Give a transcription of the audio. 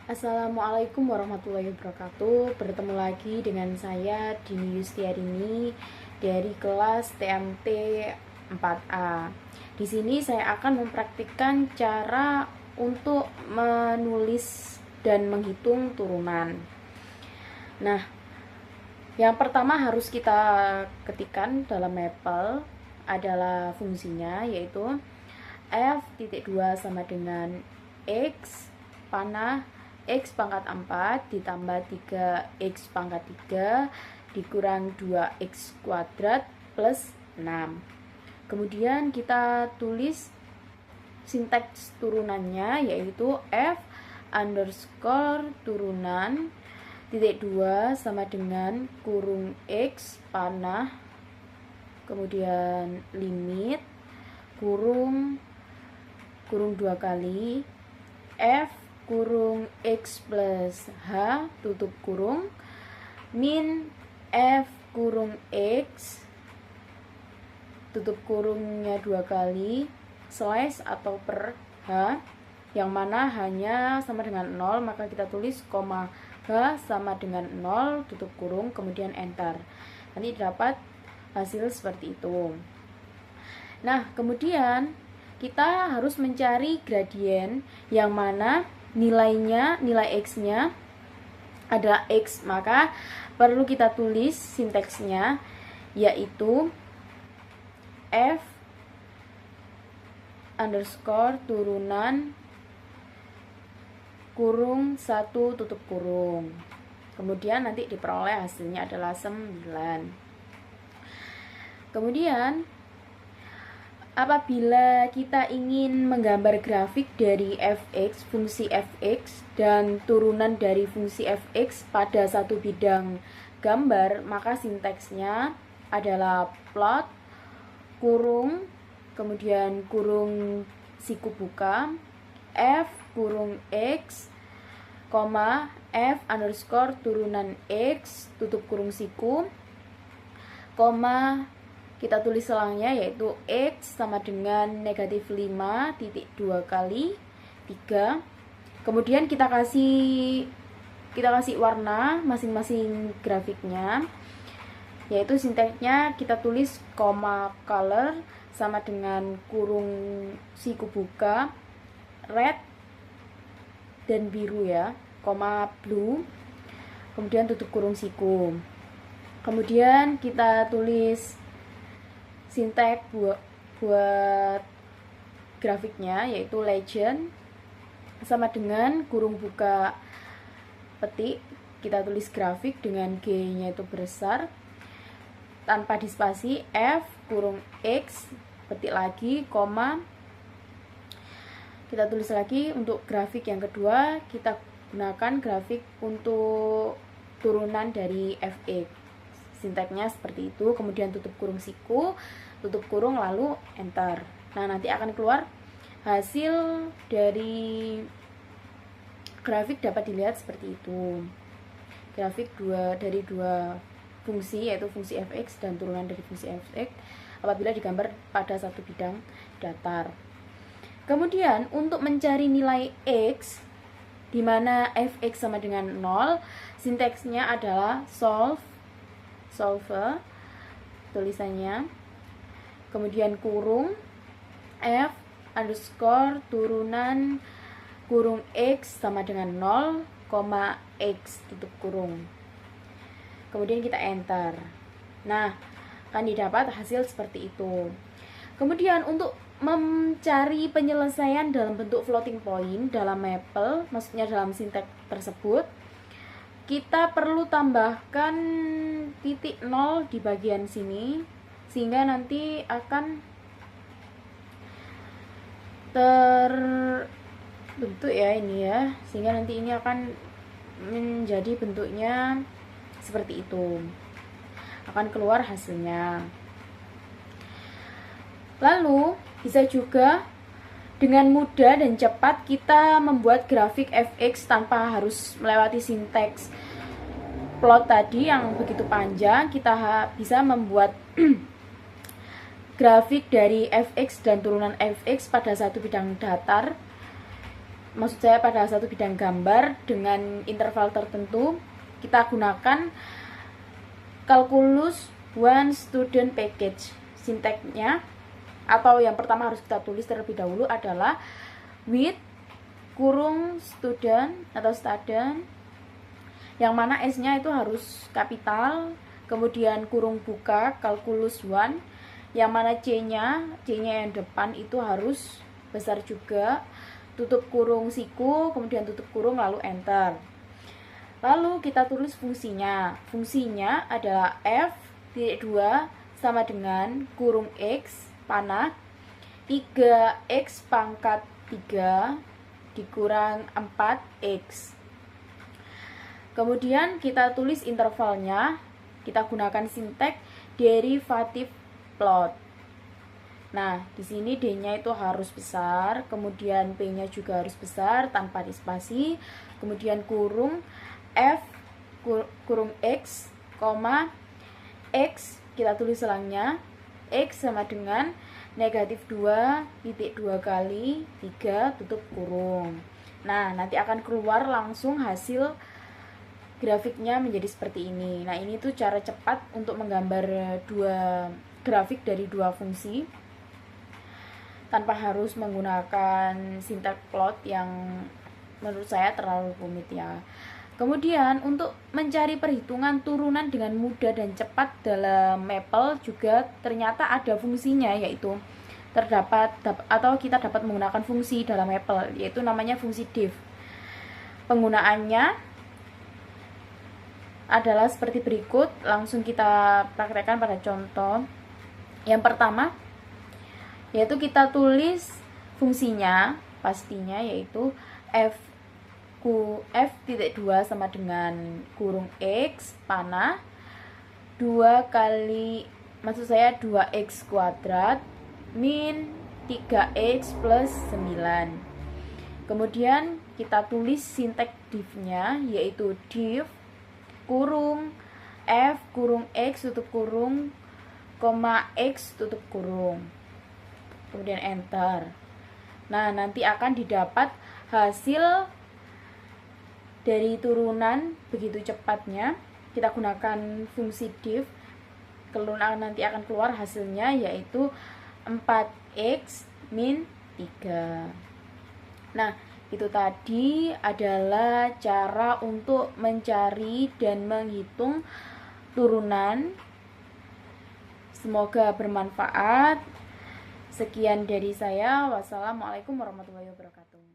Assalamualaikum warahmatullahi wabarakatuh. Bertemu lagi dengan saya Dini Yustiarini dari kelas TMT 4A. Di sini saya akan mempraktikkan cara untuk menulis dan menghitung turunan. Nah, yang pertama harus kita ketikkan dalam Maple adalah fungsinya, yaitu f.2 sama dengan x panah x pangkat 4 ditambah 3x pangkat 3 dikurang 2x kuadrat plus 6. Kemudian kita tulis sinteks turunannya, yaitu f underscore turunan titik 2 sama dengan kurung x panah, kemudian limit kurung 2 kali f kurung x plus h tutup kurung min f kurung x tutup kurungnya 2 kali slash atau per h, yang mana hanya sama dengan 0, maka kita tulis koma h sama dengan 0 tutup kurung kemudian enter. Nanti dapat hasil seperti itu. Nah, kemudian kita harus mencari gradien yang mana nilai x-nya adalah x, maka perlu kita tulis sinteksnya, yaitu f underscore turunan kurung 1 tutup kurung, kemudian nanti diperoleh hasilnya adalah 9. Kemudian apabila kita ingin menggambar grafik dari fx, fungsi fx, dan turunan dari fungsi fx pada satu bidang gambar, maka sinteksnya adalah plot kurung, kemudian kurung siku buka, f kurung x, koma f underscore turunan x tutup kurung siku, koma kita tulis selangnya, yaitu x sama dengan negatif 5.2 kali 3. Kemudian kita kasih warna masing-masing grafiknya, yaitu sinteksnya kita tulis koma color sama dengan kurung siku buka red dan biru ya, koma blue, kemudian tutup kurung siku. Kemudian kita tulis sinteks buat grafiknya, yaitu legend sama dengan kurung buka petik, kita tulis grafik dengan G-nya itu besar tanpa dispasi, f kurung x petik lagi, koma kita tulis lagi. Untuk grafik yang kedua kita gunakan grafik untuk turunan dari fx, sinteksnya seperti itu, kemudian tutup kurung siku, tutup kurung, lalu enter. Nah, nanti akan keluar hasil dari grafik, dapat dilihat seperti itu. Grafik dari dua fungsi, yaitu fungsi fx dan turunan dari fungsi fx apabila digambar pada satu bidang datar. Kemudian untuk mencari nilai x di mana fx sama dengan 0, sinteksnya adalah solve tulisannya, kemudian kurung f underscore turunan kurung x sama dengan 0, x tutup kurung, kemudian kita enter. Nah, akan didapat hasil seperti itu. Kemudian untuk mencari penyelesaian dalam bentuk floating point dalam Maple, maksudnya dalam sinteks tersebut, kita perlu tambahkan titik 0 di bagian sini, sehingga nanti akan terbentuk ya ini ya, sehingga nanti ini akan menjadi bentuknya seperti itu, akan keluar hasilnya. Lalu bisa juga dengan mudah dan cepat kita membuat grafik fx tanpa harus melewati sinteks plot tadi yang begitu panjang. Kita bisa membuat grafik dari fx dan turunan fx pada satu bidang datar maksud saya pada satu bidang gambar dengan interval tertentu, kita gunakan kalkulus one student package. Sintaknya atau yang pertama harus kita tulis terlebih dahulu adalah with kurung student atau student, yang mana S-nya itu harus kapital, kemudian kurung buka kalkulus one, yang mana C-nya yang depan itu harus besar juga, tutup kurung siku, kemudian tutup kurung lalu enter. Lalu kita tulis fungsinya. Fungsinya adalah f(2) sama dengan kurung x panah 3x pangkat 3 dikurang 4x. Kemudian kita tulis intervalnya, kita gunakan sintek derivatif plot. Nah, di sini D-nya itu harus besar, kemudian P-nya juga harus besar tanpa spasi, kemudian kurung F kurung X, X kita tulis selangnya, X sama dengan negatif 2 kali 3 tutup kurung. Nah, nanti akan keluar langsung hasil grafiknya menjadi seperti ini. Nah, ini tuh cara cepat untuk menggambar dua grafik dari dua fungsi tanpa harus menggunakan sintak plot yang menurut saya terlalu rumit ya. Kemudian untuk mencari perhitungan turunan dengan mudah dan cepat dalam Maple juga ternyata ada fungsinya, yaitu kita dapat menggunakan fungsi dalam Maple, yaitu namanya fungsi div. Penggunaannya adalah seperti berikut, langsung kita praktekkan pada contoh. Yang pertama yaitu kita tulis fungsinya pastinya, yaitu f(2) sama dengan kurung x panah 2x kuadrat min 3x plus 9. Kemudian kita tulis sintek div-nya, yaitu div kurung f kurung x tutup kurung, x tutup kurung, kemudian enter. Nah, nanti akan didapat hasil dari turunan begitu cepatnya. Kita gunakan fungsi div, nanti akan keluar hasilnya, yaitu 4x min 3. Nah, itu tadi adalah cara untuk mencari dan menghitung turunan. Semoga bermanfaat. Sekian dari saya. Wassalamualaikum warahmatullahi wabarakatuh.